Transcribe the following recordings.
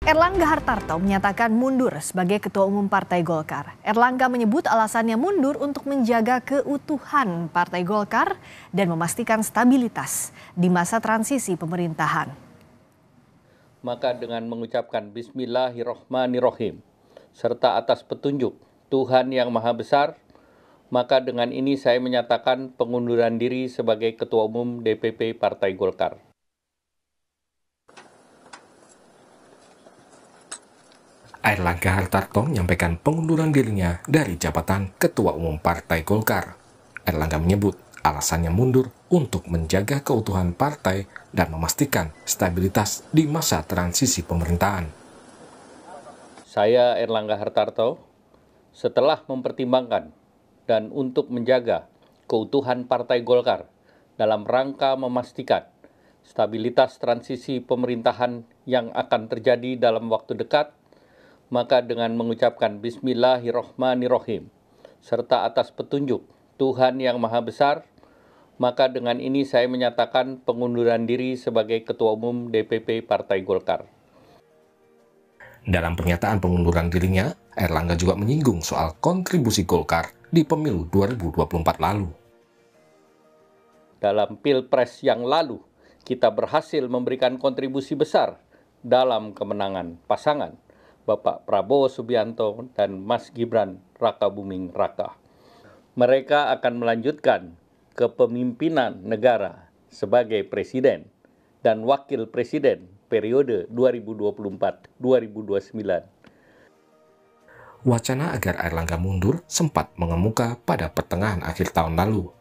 Erlangga Hartarto menyatakan mundur sebagai Ketua Umum Partai Golkar. Erlangga menyebut alasannya mundur untuk menjaga keutuhan Partai Golkar dan memastikan stabilitas di masa transisi pemerintahan. Maka dengan mengucapkan Bismillahirrohmanirrohim, serta atas petunjuk Tuhan Yang Maha Besar, maka dengan ini saya menyatakan pengunduran diri sebagai Ketua Umum DPP Partai Golkar. Erlangga Hartarto menyampaikan pengunduran dirinya dari jabatan Ketua Umum Partai Golkar. Erlangga menyebut alasannya mundur untuk menjaga keutuhan partai dan memastikan stabilitas di masa transisi pemerintahan. Saya Erlangga Hartarto, setelah mempertimbangkan dan untuk menjaga keutuhan Partai Golkar dalam rangka memastikan stabilitas transisi pemerintahan yang akan terjadi dalam waktu dekat, maka dengan mengucapkan Bismillahirrohmanirrohim, serta atas petunjuk Tuhan Yang Maha Besar, maka dengan ini saya menyatakan pengunduran diri sebagai Ketua Umum DPP Partai Golkar. Dalam pernyataan pengunduran dirinya, Erlangga juga menyinggung soal kontribusi Golkar di pemilu 2024 lalu. Dalam Pilpres yang lalu, kita berhasil memberikan kontribusi besar dalam kemenangan pasangan Bapak Prabowo Subianto dan Mas Gibran Rakabuming Raka. Mereka akan melanjutkan kepemimpinan negara sebagai presiden dan wakil presiden periode 2024-2029. Wacana agar Erlangga mundur sempat mengemuka pada pertengahan akhir tahun lalu.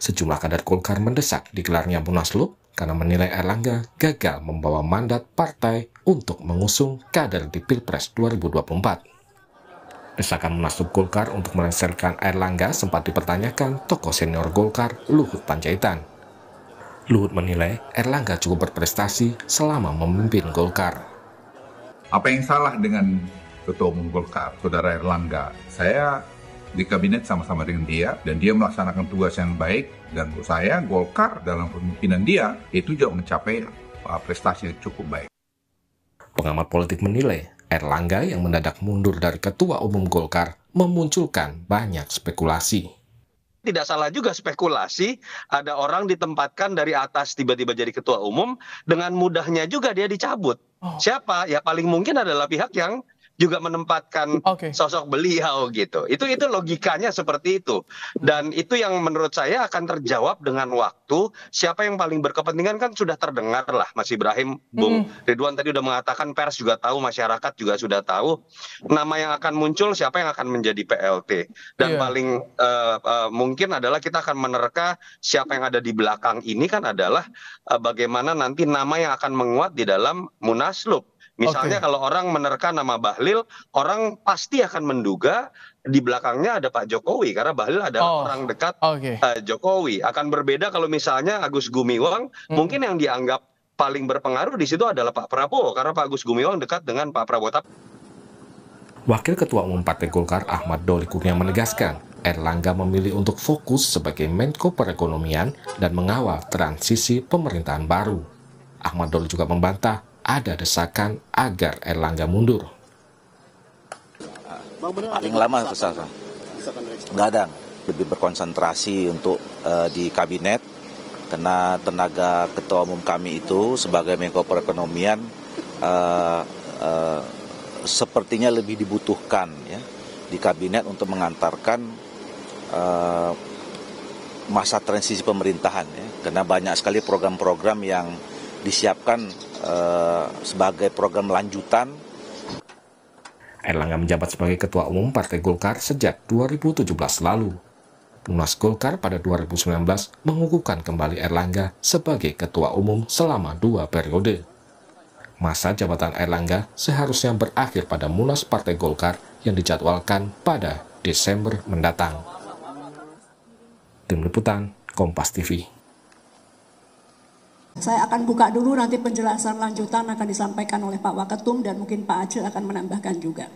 Sejumlah kader Golkar mendesak digelarnya Munaslup karena menilai Erlangga gagal membawa mandat partai untuk mengusung kader di Pilpres 2024. Desakan Munaslup Golkar untuk melengsarkan Erlangga sempat dipertanyakan tokoh senior Golkar Luhut Panjaitan. Luhut menilai Erlangga cukup berprestasi selama memimpin Golkar. Apa yang salah dengan Ketua Umum Golkar, Saudara Erlangga? Saya di kabinet sama-sama dengan dia, dan dia melaksanakan tugas yang baik, dan menurut saya Golkar dalam pemimpinan dia itu juga mencapai prestasi yang cukup baik. Pengamat politik menilai Erlangga yang mendadak mundur dari Ketua Umum Golkar memunculkan banyak spekulasi. Tidak salah juga spekulasi, ada orang ditempatkan dari atas tiba-tiba jadi ketua umum, dengan mudahnya juga dia dicabut. Siapa? Ya paling mungkin adalah pihak yang juga menempatkan sosok beliau gitu. Itu logikanya seperti itu. Dan itu yang menurut saya akan terjawab dengan waktu. Siapa yang paling berkepentingan kan sudah terdengar lah, Mas Ibrahim. Bung Ridwan tadi udah mengatakan, pers juga tahu, masyarakat juga sudah tahu. Nama yang akan muncul, siapa yang akan menjadi PLT. Dan paling mungkin adalah kita akan menerka siapa yang ada di belakang ini kan adalah bagaimana nanti nama yang akan menguat di dalam Munaslup. Misalnya kalau orang menerka nama Bahlil, orang pasti akan menduga di belakangnya ada Pak Jokowi, karena Bahlil adalah orang dekat Jokowi. Akan berbeda kalau misalnya Agus Gumiwang, mungkin yang dianggap paling berpengaruh di situ adalah Pak Prabowo, karena Pak Agus Gumiwang dekat dengan Pak Prabowo. Wakil Ketua Umum Partai Golkar Ahmad Doli Kurnia menegaskan, Erlangga memilih untuk fokus sebagai Menko Perekonomian dan mengawal transisi pemerintahan baru. Ahmad Doli juga membantah ada desakan agar Erlangga mundur. Paling lama desakan. Nggak ada. Lebih berkonsentrasi untuk di kabinet, karena tenaga ketua umum kami itu sebagai Menko Perekonomian sepertinya lebih dibutuhkan ya di kabinet untuk mengantarkan masa transisi pemerintahan ya, karena banyak sekali program-program yang disiapkan sebagai program lanjutan. Erlangga menjabat sebagai Ketua Umum Partai Golkar sejak 2017 lalu. Munas Golkar pada 2019 mengukuhkan kembali Erlangga sebagai Ketua Umum selama 2 periode. Masa jabatan Erlangga seharusnya berakhir pada Munas Partai Golkar yang dijadwalkan pada Desember mendatang. Tim Liputan, Kompas TV. Saya akan buka dulu, nanti penjelasan lanjutan akan disampaikan oleh Pak Waketum dan mungkin Pak Acil akan menambahkan juga.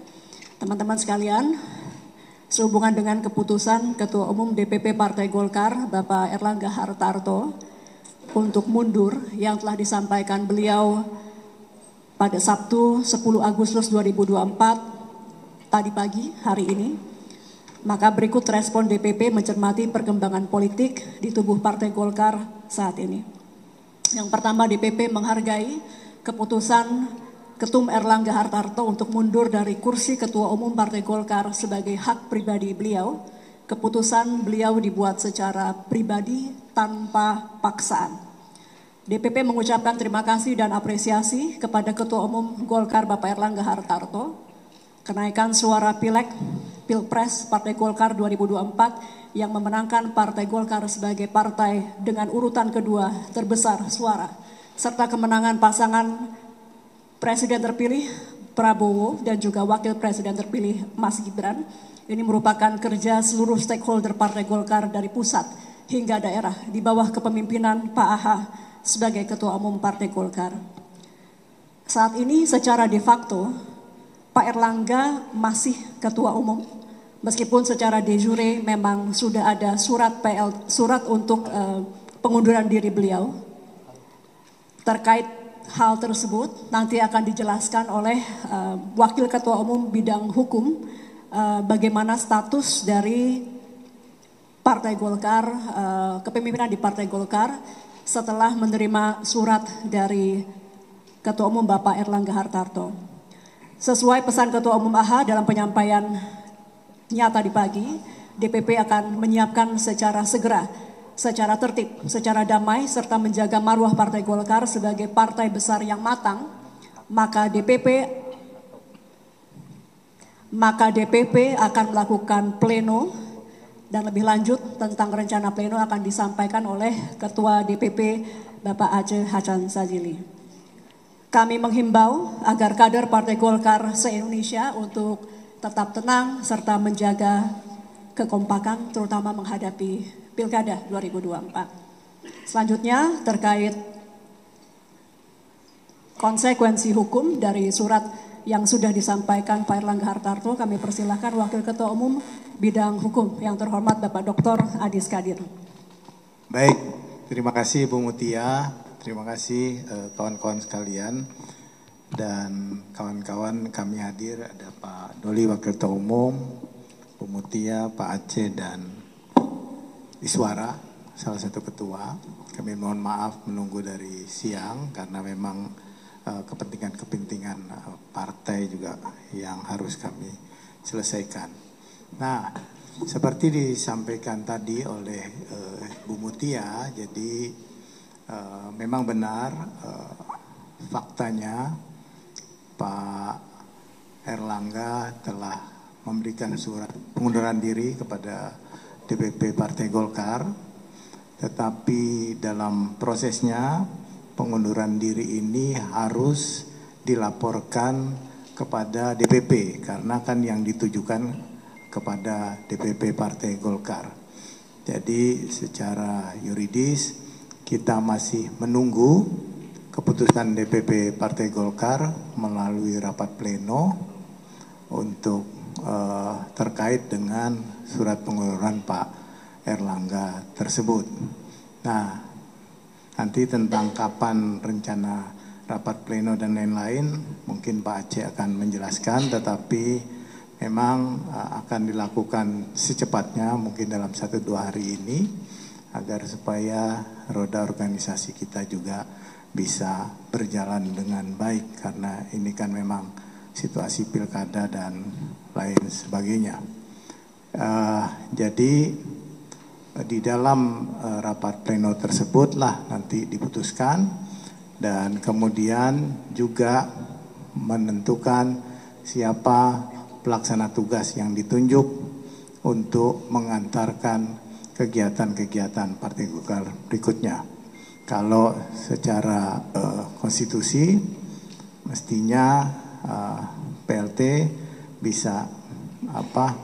Teman-teman sekalian, sehubungan dengan keputusan Ketua Umum DPP Partai Golkar, Bapak Erlangga Hartarto, untuk mundur yang telah disampaikan beliau pada Sabtu 10 Agustus 2024 tadi pagi hari ini. Maka berikut respon DPP mencermati perkembangan politik di tubuh Partai Golkar saat ini. Yang pertama, DPP menghargai keputusan Ketum Erlangga Hartarto untuk mundur dari kursi Ketua Umum Partai Golkar sebagai hak pribadi beliau. Keputusan beliau dibuat secara pribadi tanpa paksaan. DPP mengucapkan terima kasih dan apresiasi kepada Ketua Umum Golkar Bapak Erlangga Hartarto. Kenaikan suara Pileg Pilpres Partai Golkar 2024 yang memenangkan Partai Golkar sebagai partai dengan urutan kedua terbesar suara, serta kemenangan pasangan Presiden terpilih Prabowo dan juga Wakil Presiden terpilih Mas Gibran. Ini merupakan kerja seluruh stakeholder Partai Golkar dari pusat hingga daerah di bawah kepemimpinan Pak AHA sebagai Ketua Umum Partai Golkar. Saat ini secara de facto Pak Erlangga masih Ketua Umum, meskipun secara de jure memang sudah ada surat untuk pengunduran diri beliau. Terkait hal tersebut nanti akan dijelaskan oleh Wakil Ketua Umum bidang hukum bagaimana status dari Partai Golkar, kepemimpinan di Partai Golkar setelah menerima surat dari Ketua Umum Bapak Erlangga Hartarto. Sesuai pesan Ketua Umum AHA dalam penyampaian nyata di pagi, DPP akan menyiapkan secara segera, secara tertib, secara damai, serta menjaga marwah Partai Golkar sebagai partai besar yang matang, maka DPP akan melakukan pleno, dan lebih lanjut tentang rencana pleno akan disampaikan oleh Ketua DPP Bapak Aceh Hasan Sazili. Kami menghimbau agar kader Partai Golkar se-Indonesia untuk tetap tenang serta menjaga kekompakan terutama menghadapi Pilkada 2024. Selanjutnya terkait konsekuensi hukum dari surat yang sudah disampaikan Pak Erlangga Hartarto, kami persilahkan Wakil Ketua Umum Bidang Hukum yang terhormat Bapak Dr. Adis Kadir. Baik, terima kasih Bu Mutia. Terima kasih kawan-kawan sekalian dan kawan-kawan kami hadir ada Pak Doli Wakil Ketua Umum, Bu Mutia, Pak Aceh dan Iswara salah satu ketua. Kami mohon maaf menunggu dari siang karena memang kepentingan-kepentingan partai juga yang harus kami selesaikan. Nah, seperti disampaikan tadi oleh Bu Mutia, jadi memang benar faktanya Pak Erlangga telah memberikan surat pengunduran diri kepada DPP Partai Golkar, tetapi dalam prosesnya pengunduran diri ini harus dilaporkan kepada DPP karena kan yang ditujukan kepada DPP Partai Golkar. Jadi secara yuridis kita masih menunggu keputusan DPP Partai Golkar melalui rapat pleno untuk terkait dengan surat pengunduran Pak Erlangga tersebut. Nah, nanti tentang kapan rencana rapat pleno dan lain-lain mungkin Pak Aceh akan menjelaskan, tetapi memang akan dilakukan secepatnya mungkin dalam 1-2 hari ini agar supaya roda organisasi kita juga bisa berjalan dengan baik karena ini kan memang situasi pilkada dan lain sebagainya. Jadi di dalam rapat pleno tersebutlah nanti diputuskan dan kemudian juga menentukan siapa pelaksana tugas yang ditunjuk untuk mengantarkan kegiatan-kegiatan Partai Golkar berikutnya. Kalau secara konstitusi mestinya PLT bisa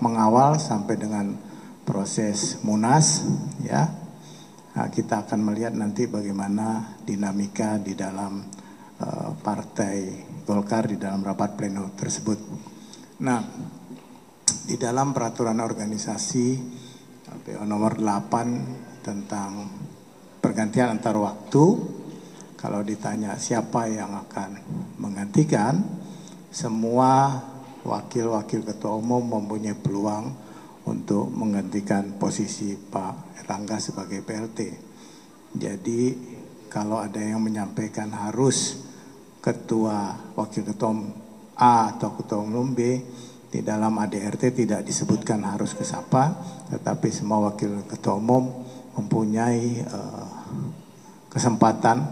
mengawal sampai dengan proses Munas, ya. Nah, kita akan melihat nanti bagaimana dinamika di dalam Partai Golkar di dalam rapat pleno tersebut. Nah, di dalam peraturan organisasi PO nomor 8 tentang pergantian antar waktu kalau ditanya siapa yang akan menggantikan, semua wakil-wakil ketua umum mempunyai peluang untuk menggantikan posisi Pak Erlangga sebagai PLT. Jadi kalau ada yang menyampaikan harus ketua wakil ketua umum A atau ketua umum B, di dalam ADRT tidak disebutkan harus ke siapa, tetapi semua wakil ketua umum mempunyai kesempatan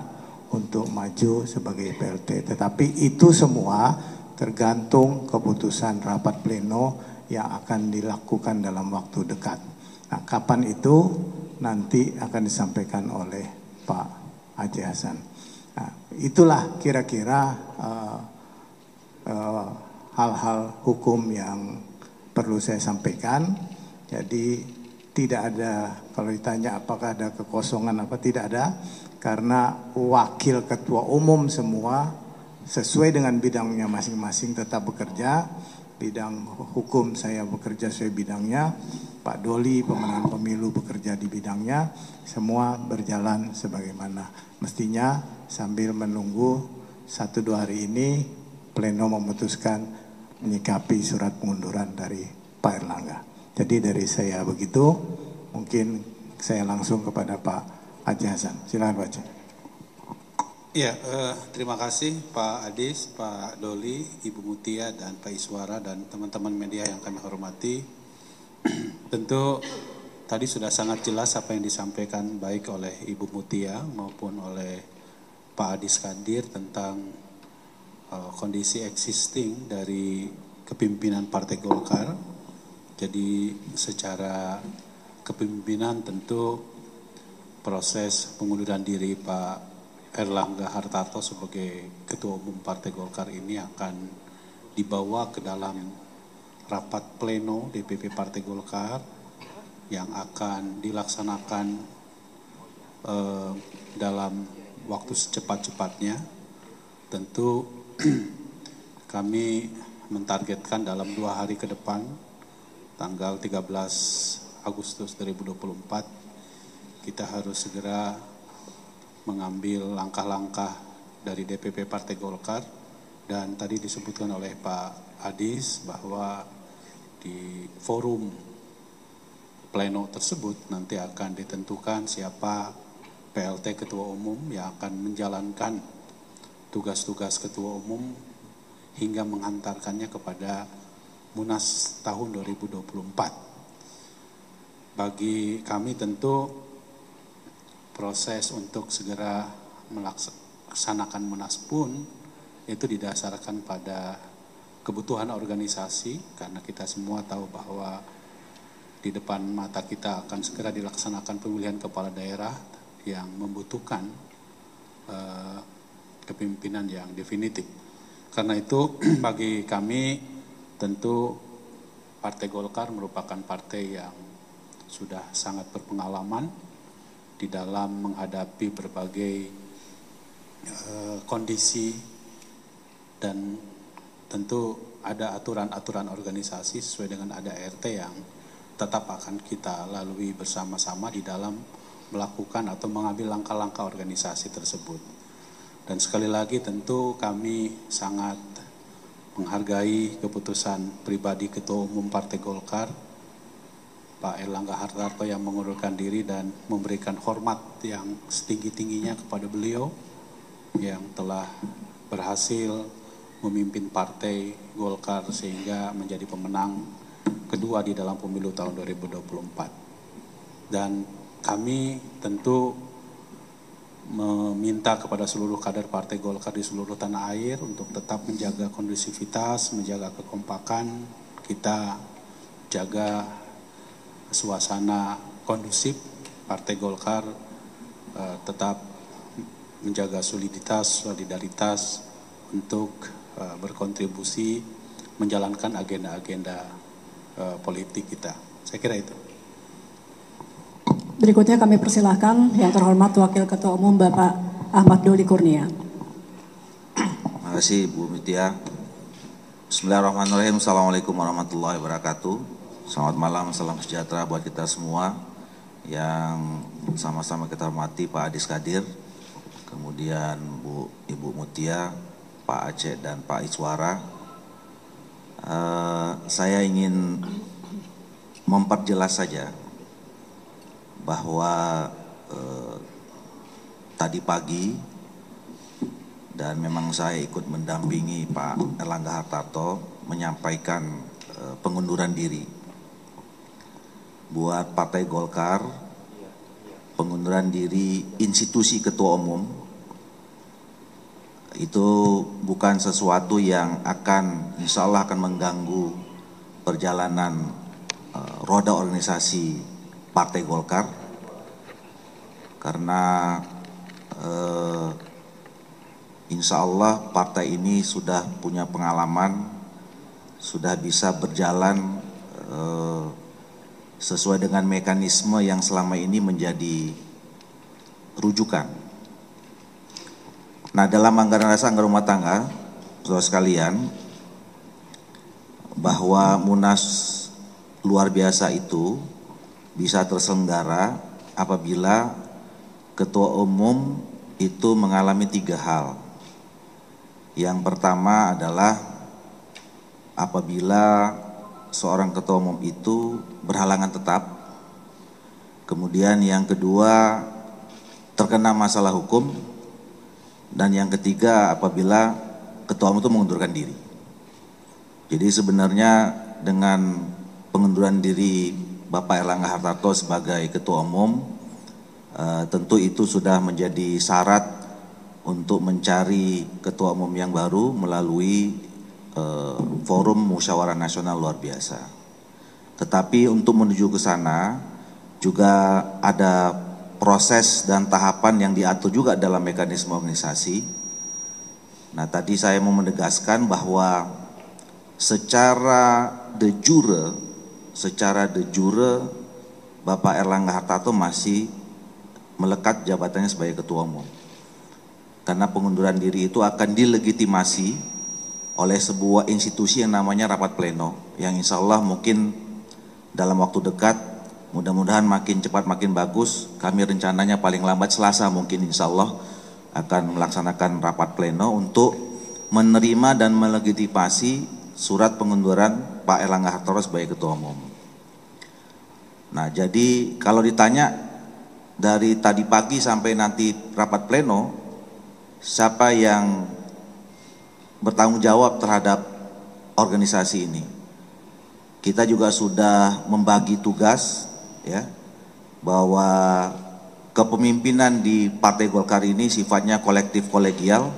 untuk maju sebagai PLT. Tetapi itu semua tergantung keputusan rapat pleno yang akan dilakukan dalam waktu dekat. Nah, kapan itu nanti akan disampaikan oleh Pak Aceh Hasan. Nah, itulah kira-kira hal-hal hukum yang perlu saya sampaikan. Jadi tidak ada, kalau ditanya apakah ada kekosongan apa, tidak ada, karena wakil ketua umum semua sesuai dengan bidangnya masing-masing tetap bekerja. Bidang hukum saya bekerja sesuai bidangnya, Pak Doli pemenangan pemilu bekerja di bidangnya, semua berjalan sebagaimana mestinya sambil menunggu 1-2 hari ini pleno memutuskan menyikapi surat pengunduran dari Pak Erlangga. Jadi dari saya begitu, mungkin saya langsung kepada Pak Aceh Hasan. Silakan Pak Aceh. Ya, terima kasih Pak Adis, Pak Doli, Ibu Mutia, dan Pak Iswara, dan teman-teman media yang kami hormati. Tentu tadi sudah sangat jelas apa yang disampaikan baik oleh Ibu Mutia maupun oleh Pak Adis Kadir tentang kondisi existing dari kepemimpinan Partai Golkar. Jadi secara kepemimpinan tentu proses pengunduran diri Pak Erlangga Hartarto sebagai Ketua Umum Partai Golkar ini akan dibawa ke dalam rapat pleno DPP Partai Golkar yang akan dilaksanakan dalam waktu secepat-cepatnya. Tentu kami mentargetkan dalam 2 hari ke depan, tanggal 13 Agustus 2024, kita harus segera mengambil langkah-langkah dari DPP Partai Golkar. Dan tadi disebutkan oleh Pak Adis bahwa di forum pleno tersebut nanti akan ditentukan siapa PLT Ketua Umum yang akan menjalankan tugas-tugas Ketua Umum hingga menghantarkannya kepada Munas tahun 2024. Bagi kami tentu proses untuk segera melaksanakan Munas pun itu didasarkan pada kebutuhan organisasi, karena kita semua tahu bahwa di depan mata kita akan segera dilaksanakan pemilihan kepala daerah yang membutuhkan kepemimpinan yang definitif. Karena itu bagi kami tentu Partai Golkar merupakan partai yang sudah sangat berpengalaman di dalam menghadapi berbagai kondisi, dan tentu ada aturan-aturan organisasi sesuai dengan ADRT yang tetap akan kita lalui bersama-sama di dalam melakukan atau mengambil langkah-langkah organisasi tersebut. Dan sekali lagi tentu kami sangat menghargai keputusan pribadi Ketua Umum Partai Golkar, Pak Erlangga Hartarto, yang mengundurkan diri dan memberikan hormat yang setinggi-tingginya kepada beliau yang telah berhasil memimpin Partai Golkar sehingga menjadi pemenang kedua di dalam pemilu tahun 2024. Dan kami tentu meminta kepada seluruh kader Partai Golkar di seluruh tanah air untuk tetap menjaga kondusivitas, menjaga kekompakan, kita jaga suasana kondusif. Partai Golkar tetap menjaga soliditas, solidaritas untuk berkontribusi menjalankan agenda-agenda politik kita. Saya kira itu. Berikutnya kami persilahkan yang terhormat Wakil Ketua Umum Bapak Ahmad Doli Kurnia. Terima kasih Bu Mutia. Bismillahirrahmanirrahim. Assalamualaikum warahmatullahi wabarakatuh. Selamat malam, salam sejahtera buat kita semua yang sama-sama kita hormati Pak Adis Kadir, kemudian Ibu Mutia, Pak Aceh dan Pak Iswara. Saya ingin memperjelas saja bahwa tadi pagi dan memang saya ikut mendampingi Pak Erlangga Hartarto menyampaikan pengunduran diri. Buat Partai Golkar, pengunduran diri institusi ketua umum itu bukan sesuatu yang insya Allah akan mengganggu perjalanan roda organisasi Partai Golkar, karena insya Allah partai ini sudah punya pengalaman, sudah bisa berjalan sesuai dengan mekanisme yang selama ini menjadi rujukan. Nah, dalam anggaran dasar anggaran rumah tangga, saudara sekalian, bahwa Munas luar biasa itu bisa terselenggara apabila ketua umum itu mengalami 3 hal. Yang pertama adalah apabila seorang ketua umum itu berhalangan tetap. Kemudian yang kedua, terkena masalah hukum. Dan yang ketiga, apabila ketua umum itu mengundurkan diri. Jadi sebenarnya dengan pengunduran diri Bapak Erlangga Hartarto sebagai ketua umum, tentu itu sudah menjadi syarat untuk mencari ketua umum yang baru melalui forum musyawarah nasional luar biasa. Tetapi untuk menuju ke sana juga ada proses dan tahapan yang diatur juga dalam mekanisme organisasi. Nah, tadi saya mau menegaskan bahwa secara de jure Bapak Erlangga Hartarto masih melekat jabatannya sebagai ketua umum. Karena pengunduran diri itu akan dilegitimasi oleh sebuah institusi yang namanya rapat pleno, yang insya Allah mungkin dalam waktu dekat, mudah-mudahan makin cepat makin bagus. Kami rencananya paling lambat Selasa mungkin insya Allah akan melaksanakan rapat pleno untuk menerima dan melegitimasi surat pengunduran Pak Erlangga Hartarto sebagai ketua umum. Nah, jadi kalau ditanya dari tadi pagi sampai nanti rapat pleno, siapa yang bertanggung jawab terhadap organisasi ini? Kita juga sudah membagi tugas, ya, bahwa kepemimpinan di Partai Golkar ini sifatnya kolektif kolegial.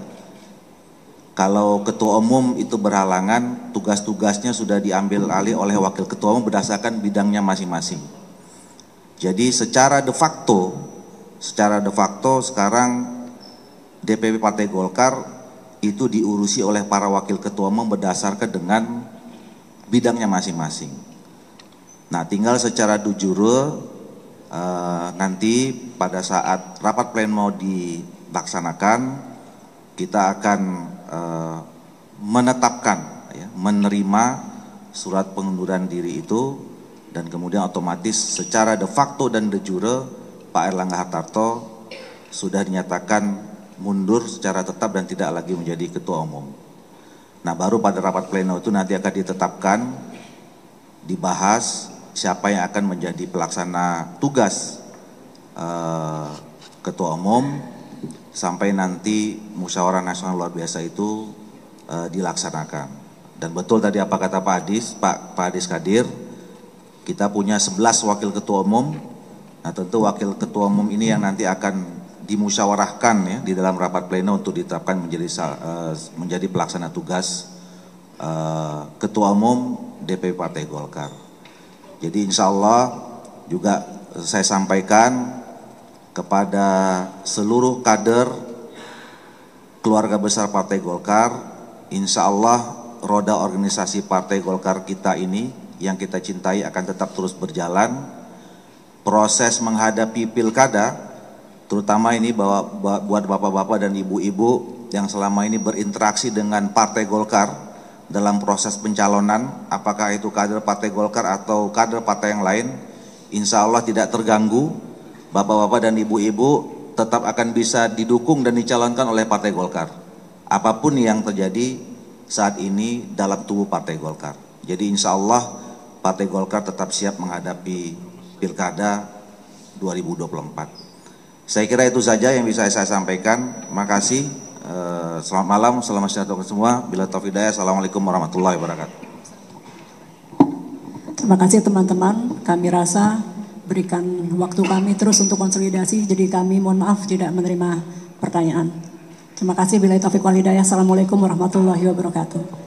Kalau ketua umum itu berhalangan, tugas-tugasnya sudah diambil alih oleh wakil ketua umum berdasarkan bidangnya masing-masing. Jadi secara de facto sekarang DPP Partai Golkar itu diurusi oleh para wakil ketua umum berdasarkan dengan bidangnya masing-masing. Nah, tinggal secara de jure nanti pada saat rapat pleno dilaksanakan, kita akan menetapkan, ya, menerima surat pengunduran diri itu, dan kemudian otomatis secara de facto dan de jure Pak Erlangga Hartarto sudah dinyatakan mundur secara tetap dan tidak lagi menjadi ketua umum. Nah, baru pada rapat pleno itu nanti akan ditetapkan, dibahas siapa yang akan menjadi pelaksana tugas ketua umum sampai nanti musyawarah nasional luar biasa itu dilaksanakan. Dan betul tadi apa kata Pak Adis Kadir, kita punya 11 wakil ketua umum. Nah, tentu wakil ketua umum ini yang nanti akan dimusyawarahkan, ya, di dalam rapat pleno untuk ditetapkan menjadi pelaksana tugas ketua umum DPP Partai Golkar. Jadi insya Allah juga saya sampaikan kepada seluruh kader keluarga besar Partai Golkar, insya Allah roda organisasi Partai Golkar kita ini yang kita cintai akan tetap terus berjalan. Proses menghadapi pilkada, terutama ini buat bapak-bapak dan ibu-ibu yang selama ini berinteraksi dengan Partai Golkar dalam proses pencalonan, apakah itu kader Partai Golkar atau kader partai yang lain, insya Allah tidak terganggu. Bapak-bapak dan ibu-ibu tetap akan bisa didukung dan dicalonkan oleh Partai Golkar. Apapun yang terjadi saat ini dalam tubuh Partai Golkar. Jadi insya Allah Partai Golkar tetap siap menghadapi Pilkada 2024. Saya kira itu saja yang bisa saya sampaikan. Makasih. Selamat malam, selamat sejahtera semua. Bila taufiq hidayah, assalamualaikum warahmatullahi wabarakatuh. Terima kasih teman-teman. Kami rasa berikan waktu kami terus untuk konsolidasi. Jadi kami mohon maaf tidak menerima pertanyaan. Terima kasih. Bila taufiq wal hidayah. Assalamualaikum warahmatullahi wabarakatuh.